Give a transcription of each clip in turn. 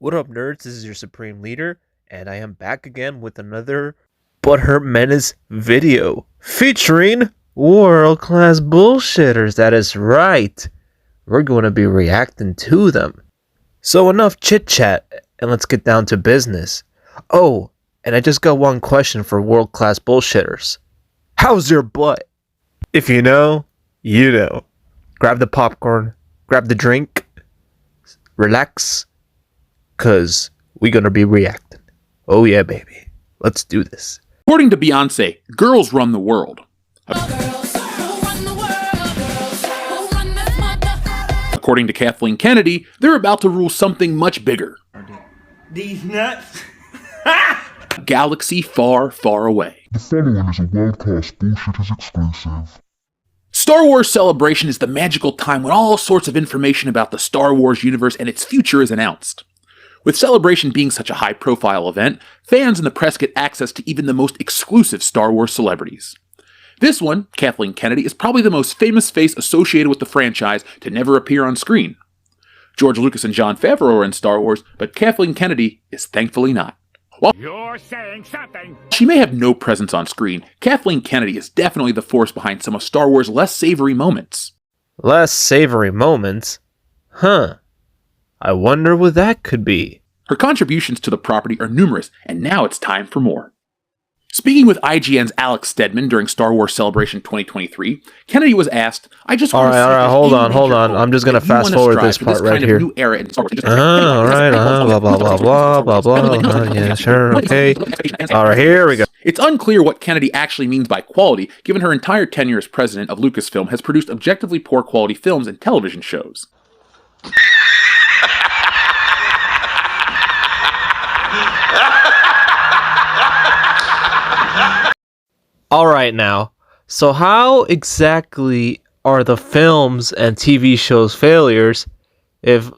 What up, nerds? This is your Supreme Leader, and I am back again with another Butthurt Menace video featuring World Class Bullshitters. That is right. We're going to be reacting to them. So enough chit-chat, and let's get down to business. Oh, and I just got one question for World Class Bullshitters. How's your butt? If you know, you know. Grab the popcorn, grab the drink, relax, cause we're gonna be reacting. Oh yeah, baby. Let's do this. According to Beyonce, girls run the world. According to Kathleen Kennedy, they're about to rule something much bigger. These nuts. A galaxy far, far away. The following is a World-Class Bullshitters exclusive. Star Wars Celebration is the magical time when all sorts of information about the Star Wars universe and its future is announced. With Celebration being such a high-profile event, fans and the press get access to even the most exclusive Star Wars celebrities. This one, Kathleen Kennedy, is probably the most famous face associated with the franchise to never appear on screen. George Lucas and Jon Favreau are in Star Wars, but Kathleen Kennedy is thankfully not. While You're saying something. she may have no presence on screen, Kathleen Kennedy is definitely the force behind some of Star Wars' less savory moments. Less savory moments? Huh. I wonder what that could be. Her contributions to the property are numerous, and now it's time for more. Speaking with IGN's Alex Stedman during Star Wars Celebration 2023, Kennedy was asked, "I just want to see if there's hold any on. major hope I'm just gonna that you wanna fast forward strive this for part right kind of here. new era in Star Wars." Blah, blah, blah. Yeah, sure, okay. Alright, here we go. It's unclear what Kennedy actually means by quality, given her entire tenure as president of Lucasfilm has produced objectively poor quality films and television shows. Alright now, so how exactly are the films and TV shows failures? If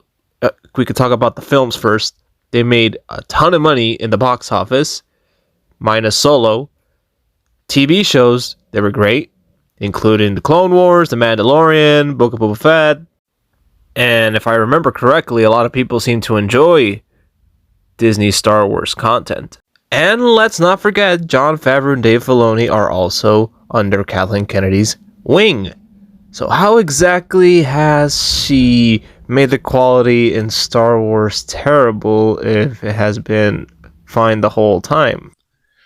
we could talk about the films first, they made a ton of money in the box office, minus Solo. TV shows, they were great, including The Clone Wars, The Mandalorian, Book of Boba Fett, and if I remember correctly, a lot of people seem to enjoy Disney Star Wars content. And let's not forget, Jon Favreau and Dave Filoni are also under Kathleen Kennedy's wing. So how exactly has she made the quality in Star Wars terrible if it has been fine the whole time?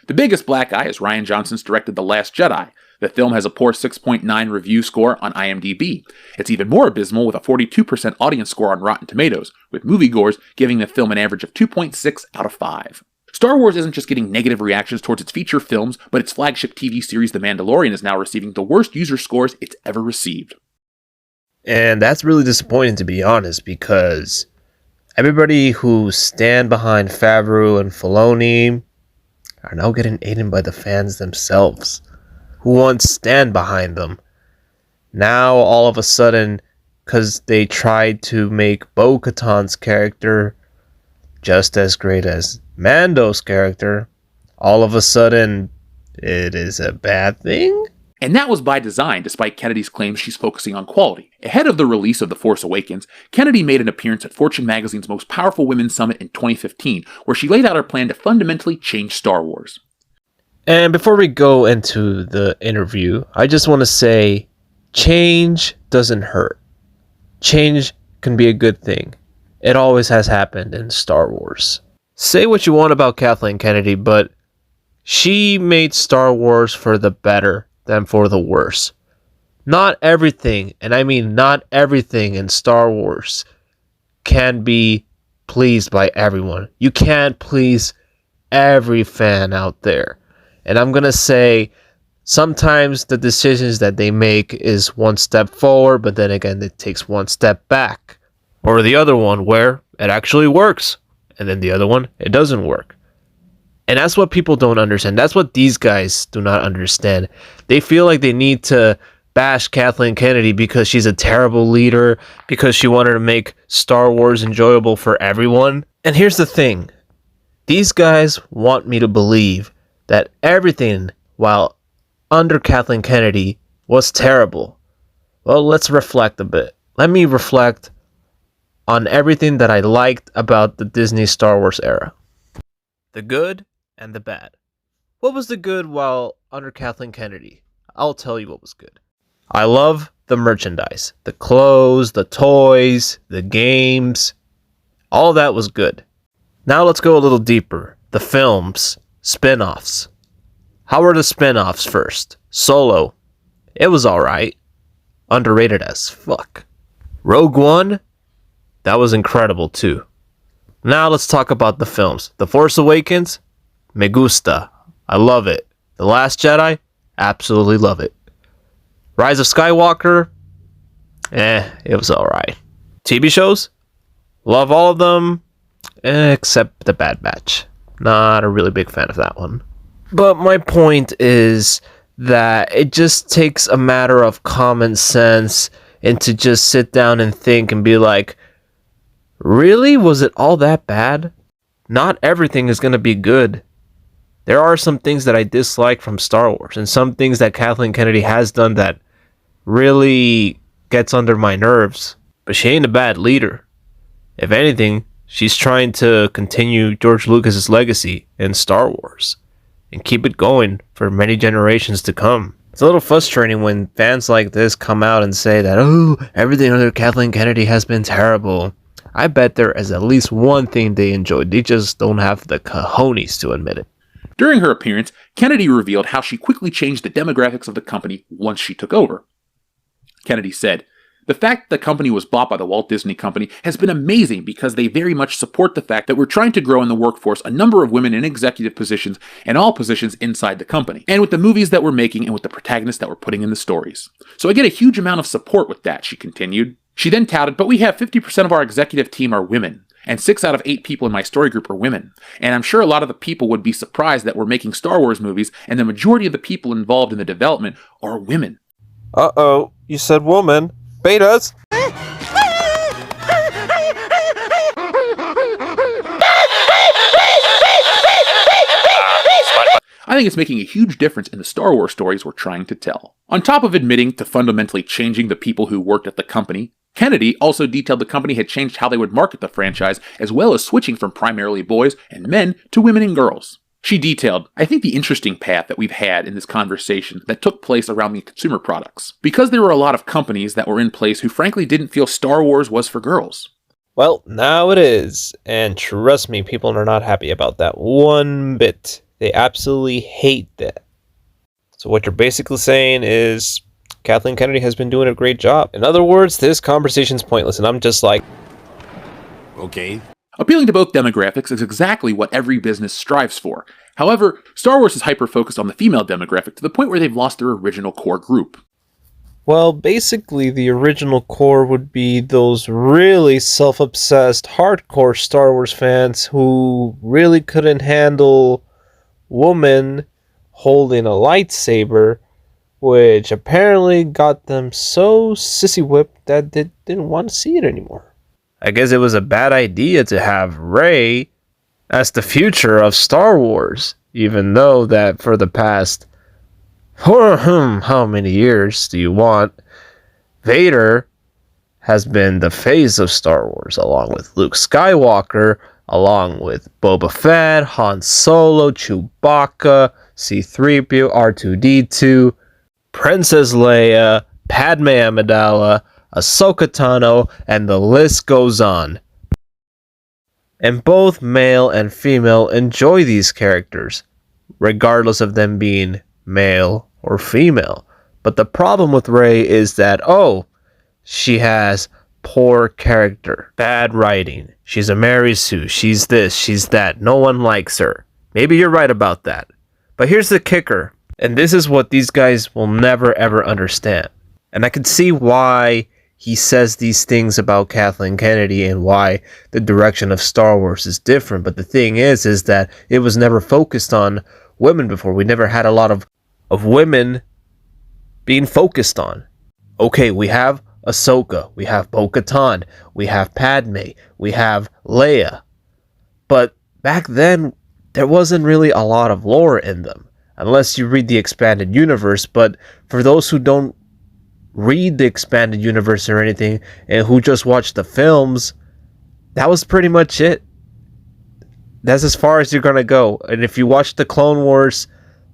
The biggest black eye is Rian Johnson's directed The Last Jedi. The film has a poor 6.9 review score on IMDb. It's even more abysmal with a 42% audience score on Rotten Tomatoes, with moviegoers giving the film an average of 2.6 out of 5. Star Wars isn't just getting negative reactions towards its feature films, but its flagship TV series The Mandalorian is now receiving the worst user scores it's ever received. And that's really disappointing, to be honest, because everybody who stand behind Favreau and Filoni are now getting aided by the fans themselves, who once stand behind them. Now, all of a sudden, because they tried to make Bo-Katan's character just as great as Mando's character, all of a sudden, it is a bad thing? And that was by design, despite Kennedy's claims she's focusing on quality. Ahead of the release of The Force Awakens, Kennedy made an appearance at Fortune magazine's Most Powerful Women Summit in 2015, where she laid out her plan to fundamentally change Star Wars. And before we go into the interview, I just want to say, change doesn't hurt. Change can be a good thing. It always has happened in Star Wars. Say what you want about Kathleen Kennedy, but she made Star Wars for the better than for the worse. Not everything, and I mean not everything in Star Wars, can be pleased by everyone. You can't please every fan out there. And I'm going to say, sometimes the decisions that they make is one step forward, but then again, it takes one step back. Or the other one where it actually works, and then the other one, it doesn't work. And that's what people don't understand. That's what these guys do not understand. They feel like they need to bash Kathleen Kennedy because she's a terrible leader, because she wanted to make Star Wars enjoyable for everyone. And here's the thing. These guys want me to believe that everything, while under Kathleen Kennedy, was terrible. Well, let's reflect a bit. Let me reflect on everything that I liked about the Disney Star Wars era. The good and the bad. What was the good while under Kathleen Kennedy? I'll tell you what was good. I love the merchandise. The clothes, the toys, the games. All that was good. Now let's go a little deeper. The films, spin-offs. How were the spin-offs first? Solo. It was alright. Underrated as fuck. Rogue One. That was incredible too. Now let's talk about the films. The Force Awakens. Me gusta. I love it. The Last Jedi. Absolutely love it. Rise of Skywalker. It was alright. TV shows. Love all of them. Except The Bad Batch. Not a really big fan of that one. But my point is that it just takes a matter of common sense and to just sit down and think and be like, really? Was it all that bad? Not everything is going to be good. There are some things that I dislike from Star Wars and some things that Kathleen Kennedy has done that really gets under my nerves. But she ain't a bad leader. If anything, she's trying to continue George Lucas's legacy in Star Wars and keep it going for many generations to come. It's a little frustrating when fans like this come out and say that, oh, everything under Kathleen Kennedy has been terrible. I bet there is at least one thing they enjoyed. They just don't have the cojones to admit it. During her appearance, Kennedy revealed how she quickly changed the demographics of the company once she took over. Kennedy said, "The fact that the company was bought by the Walt Disney Company has been amazing because they very much support the fact that we're trying to grow in the workforce a number of women in executive positions and all positions inside the company, and with the movies that we're making and with the protagonists that we're putting in the stories. So I get a huge amount of support with that," she continued. She then touted, "But we have 50% of our executive team are women, and 6 out of 8 people in my story group are women. And I'm sure a lot of the people would be surprised that we're making Star Wars movies and the majority of the people involved in the development are women." Uh-oh, you said woman. Betas! I think it's making a huge difference in the Star Wars stories we're trying to tell. On top of admitting to fundamentally changing the people who worked at the company, Kennedy also detailed the company had changed how they would market the franchise, as well as switching from primarily boys and men to women and girls. She detailed, "I think the interesting path that we've had in this conversation that took place around the consumer products, because there were a lot of companies that were in place who frankly didn't feel Star Wars was for girls." Well, now it is. And trust me, people are not happy about that one bit. They absolutely hate that. So what you're basically saying is Kathleen Kennedy has been doing a great job. In other words, this conversation's pointless, and I'm just like, Okay. Appealing to both demographics is exactly what every business strives for. However, Star Wars is hyper-focused on the female demographic to the point where they've lost their original core group. well, basically the original core would be those really self-obsessed, hardcore Star Wars fans who really couldn't handle woman holding a lightsaber, which apparently got them so sissy whipped that they didn't want to see it anymore. I guess it was a bad idea to have Rey as the future of Star Wars, even though that for the past how many years do you want, Vader has been the face of Star Wars, along with Luke Skywalker, along with Boba Fett, Han Solo, Chewbacca, C-3PO, R2-D2, Princess Leia, Padme Amidala, Ahsoka Tano, and the list goes on. And both male and female enjoy these characters, regardless of them being male or female. But the problem with Rey is that, she has poor character, bad writing, she's a Mary Sue, she's this, she's that, no one likes her. Maybe you're right about that. But here's the kicker, and this is what these guys will never ever understand. And I can see why he says these things about Kathleen Kennedy and why the direction of Star Wars is different. But the thing is that it was never focused on women before. We never had a lot of women being focused on. Okay, we have Ahsoka, we have Bo-Katan, we have Padme, we have Leia. But back then, there wasn't really a lot of lore in them, unless you read the expanded universe. But for those who don't read the expanded universe or anything, and who just watch the films, that was pretty much it. That's as far as you're gonna go. And if you watch the Clone Wars,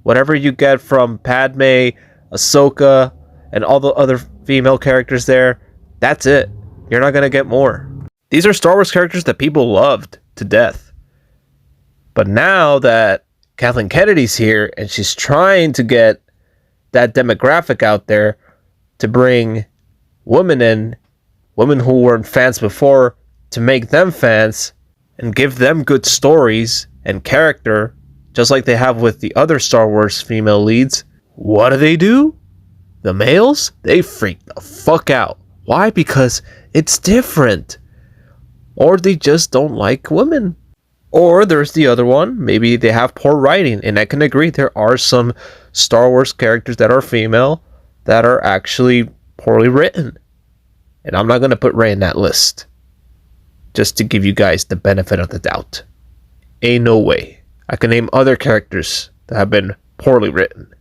whatever you get from Padme, Ahsoka, and all the other female characters there, that's it. You're not gonna get more. These are Star Wars characters that people loved to death. But now that Kathleen Kennedy's here and she's trying to get that demographic out there to bring women in, women who weren't fans before, to make them fans and give them good stories and character, just like they have with the other Star Wars female leads, what do? The males? They freak the fuck out. Why? Because it's different. Or they just don't like women. Or there's the other one. Maybe they have poor writing. And I can agree, there are some Star Wars characters that are female that are actually poorly written. And I'm not going to put Rey in that list. Just to give you guys the benefit of the doubt. Ain't no way. I can name other characters that have been poorly written.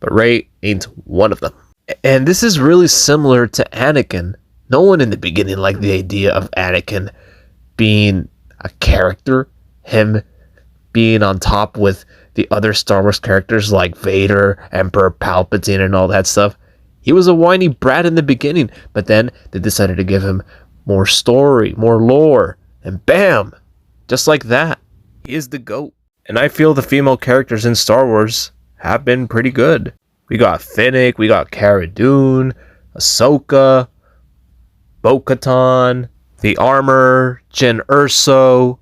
But Rey ain't one of them. And this is really similar to Anakin. No one in the beginning liked the idea of Anakin being a character. Him being on top with the other Star Wars characters like Vader, Emperor Palpatine, and all that stuff. He was a whiny brat in the beginning, but then they decided to give him more story, more lore, and bam! Just like that, he is the GOAT. And I feel the female characters in Star Wars have been pretty good. We got Fennec, we got Cara Dune, Ahsoka, Bo-Katan, the Armor, Jyn Erso,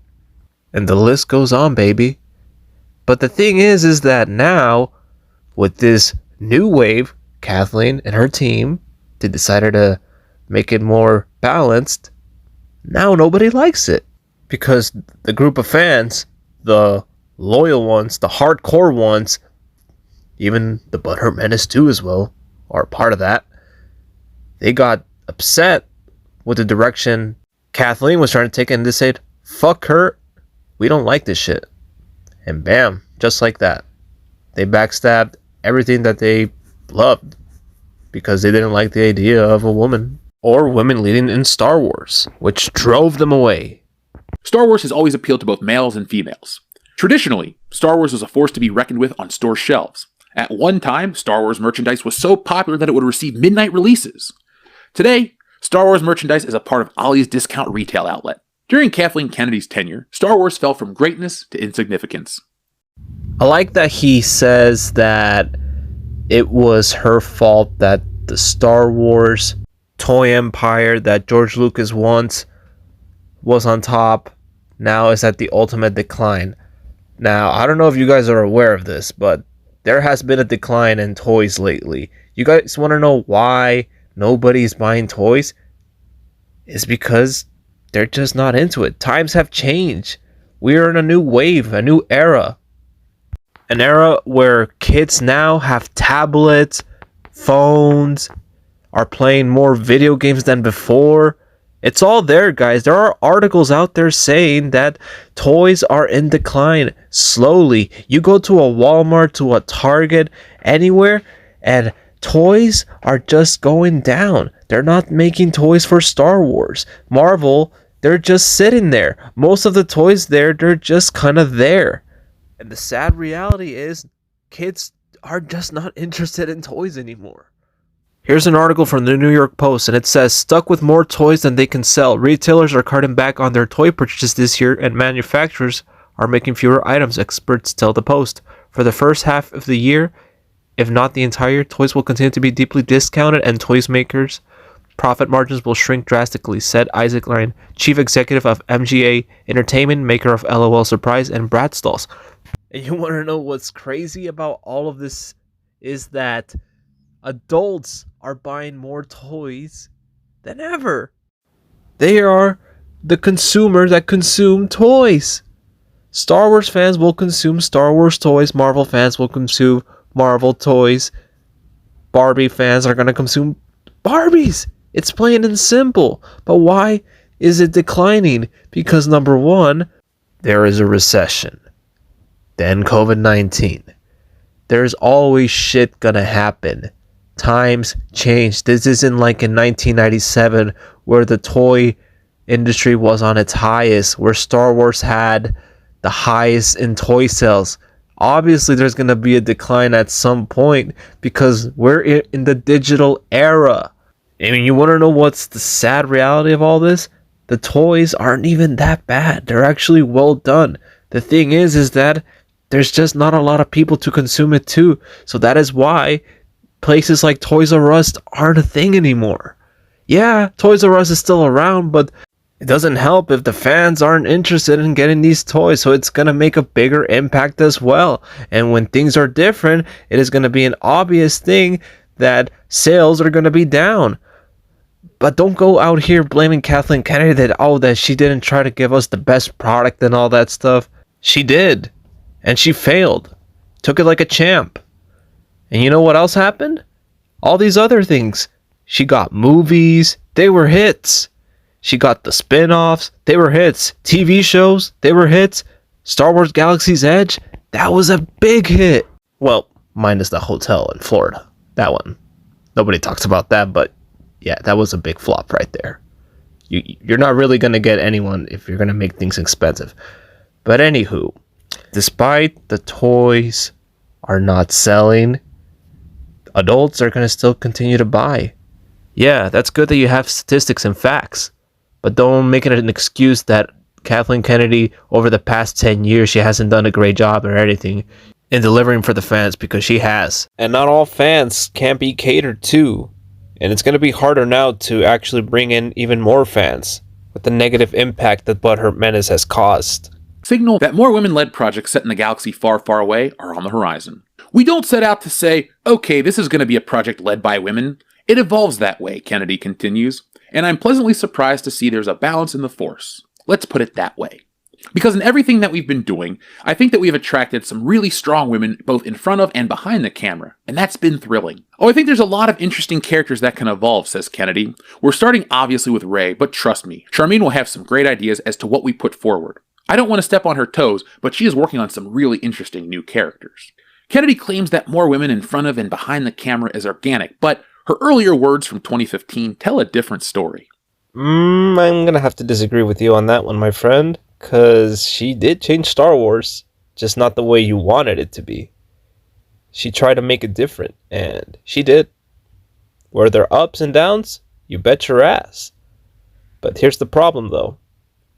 and the list goes on, baby. But the thing is that now, with this new wave, Kathleen and her team, they decided to make it more balanced. Now nobody likes it. Because the group of fans, the loyal ones, the hardcore ones, even the Butthurt Menace too as well, are part of that. They got upset with the direction Kathleen was trying to take, and they said, fuck her, we don't like this shit. And bam, just like that. They backstabbed everything that they loved because they didn't like the idea of a woman or women leading in Star Wars, which drove them away. Star Wars has always appealed to both males and females. Traditionally, Star Wars was a force to be reckoned with on store shelves. At one time, Star Wars merchandise was so popular that it would receive midnight releases. Today, Star Wars merchandise is a part of Ollie's discount retail outlet. During Kathleen Kennedy's tenure, Star Wars fell from greatness to insignificance. I like that he says that it was her fault that the Star Wars toy empire that George Lucas once was on top now is at the ultimate decline. Now, I don't know if you guys are aware of this, but there has been a decline in toys lately. You guys want to know why nobody's buying toys? It's because they're just not into it. Times have changed. We're in a new wave, a new era. An era where kids now have tablets, phones, are playing more video games than before. It's all there, guys. There are articles out there saying that toys are in decline slowly. You go to a Walmart, to a Target, anywhere, and toys are just going down. They're not making toys for Star Wars. Marvel, they're just sitting there. Most of the toys there, they're just kind of there. And the sad reality is, kids are just not interested in toys anymore. Here's an article from the New York Post, and it says, stuck with more toys than they can sell. Retailers are cutting back on their toy purchases this year, and manufacturers are making fewer items, experts tell the Post. For the first half of the year, if not the entire year, toys will continue to be deeply discounted, and toys makers' profit margins will shrink drastically, said Isaac Lane, chief executive of MGA Entertainment, maker of LOL Surprise and Bratz dolls. And you want to know what's crazy about all of this is that adults are buying more toys than ever. They are the consumers that consume toys. Star Wars fans will consume Star Wars toys. Marvel fans will consume Marvel toys. Barbie fans are going to consume Barbies. It's plain and simple. But why is it declining? Because number one, there is a recession. Then COVID-19. There's always shit gonna happen. Times change. This isn't like in 1997 where the toy industry was on its highest, where Star Wars had the highest in toy sales. Obviously, there's going to be a decline at some point because we're in the digital era. I mean, you want to know what's the sad reality of all this? The toys aren't even that bad. They're actually well done. The thing is that there's just not a lot of people to consume it too. So that is why places like Toys R Us aren't a thing anymore. Yeah, Toys R Us is still around, but it doesn't help if the fans aren't interested in getting these toys, so it's going to make a bigger impact as well. And when things are different, it is going to be an obvious thing that sales are going to be down. But don't go out here blaming Kathleen Kennedy that she didn't try to give us the best product and all that stuff. She did. And she failed. Took it like a champ. And you know what else happened? All these other things. She got movies. They were hits. She got the spin-offs. They were hits. TV shows. They were hits. Star Wars Galaxy's Edge. That was a big hit. Well, minus the hotel in Florida. That one. Nobody talks about that, but yeah, that was a big flop right there. You're not really going to get anyone if you're going to make things expensive. But anywho, despite the toys are not selling, adults are going to still continue to buy. Yeah, that's good that you have statistics and facts. But don't make it an excuse that Kathleen Kennedy, over the past 10 years, she hasn't done a great job or anything in delivering for the fans, because she has. And not all fans can be catered to. And it's going to be harder now to actually bring in even more fans with the negative impact that Butthurt Menace has caused. Signal that more women-led projects set in the galaxy far, far away are on the horizon. We don't set out to say, okay, this is going to be a project led by women. It evolves that way, Kennedy continues, and I'm pleasantly surprised to see there's a balance in the Force. Let's put it that way. Because in everything that we've been doing, I think that we have attracted some really strong women both in front of and behind the camera, and that's been thrilling. Oh, I think there's a lot of interesting characters that can evolve, says Kennedy. We're starting obviously with Rey, but trust me, Charmine will have some great ideas as to what we put forward. I don't want to step on her toes, but she is working on some really interesting new characters. Kennedy claims that more women in front of and behind the camera is organic, but her earlier words from 2015 tell a different story. I'm going to have to disagree with you on that one, my friend, because she did change Star Wars, just not the way you wanted it to be. She tried to make it different, and she did. Were there ups and downs? You bet your ass. But here's the problem, though.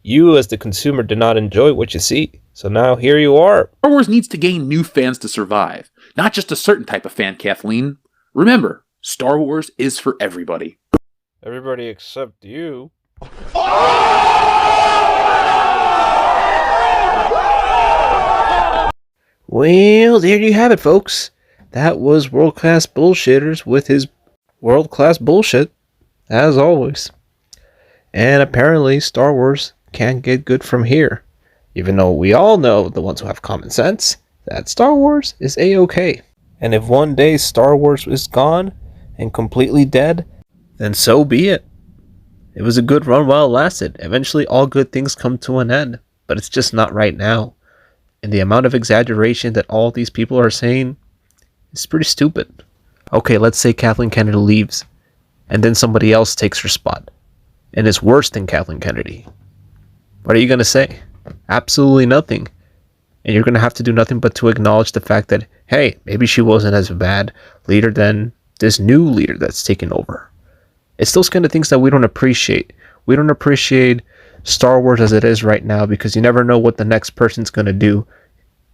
You, as the consumer, did not enjoy what you see, so now here you are. Star Wars needs to gain new fans to survive, not just a certain type of fan, Kathleen. Remember, Star Wars is for everybody. Everybody except you. Well, there you have it, folks. That was World Class Bullshitters with his world class bullshit, as always. And apparently, Star Wars can't get good from here. Even though we all know, the ones who have common sense, that Star Wars is A-okay. And if one day Star Wars is gone and completely dead, then so be it. It was a good run while it lasted. Eventually, all good things come to an end, but it's just not right now. And the amount of exaggeration that all these people are saying is pretty stupid. Okay, let's say Kathleen Kennedy leaves, and then somebody else takes her spot, and is worse than Kathleen Kennedy. What are you going to say? Absolutely nothing. And you're going to have to do nothing but to acknowledge the fact that, hey, maybe she wasn't as bad leader than this new leader that's taken over. It's those kind of things that we don't appreciate. We don't appreciate Star Wars as it is right now because you never know what the next person's going to do.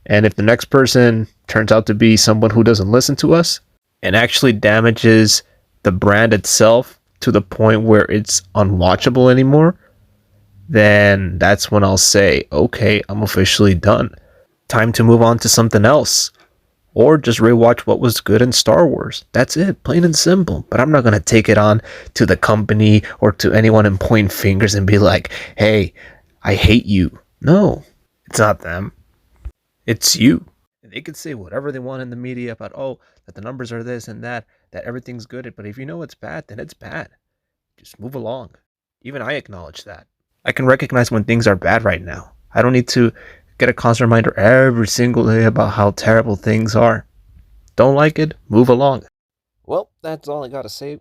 And if the next person turns out to be someone who doesn't listen to us and actually damages the brand itself to the point where it's unwatchable anymore, then that's when I'll say, okay, I'm officially done. Time to move on to something else. Or just rewatch what was good in Star Wars. That's it, plain and simple. But I'm not going to take it on to the company or to anyone and point fingers and be like, hey, I hate you. No, it's not them. It's you. They could say whatever they want in the media about, oh, that the numbers are this and that everything's good. But if you know it's bad, then it's bad. Just move along. Even I acknowledge that. I can recognize when things are bad right now. I don't need to get a constant reminder every single day about how terrible things are. Don't like it? Move along. Well, that's all I gotta say.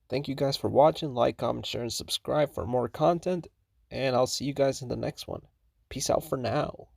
Thank you guys for watching. Like, comment, share, and subscribe for more content. and I'll see you guys in the next one. Peace out for now.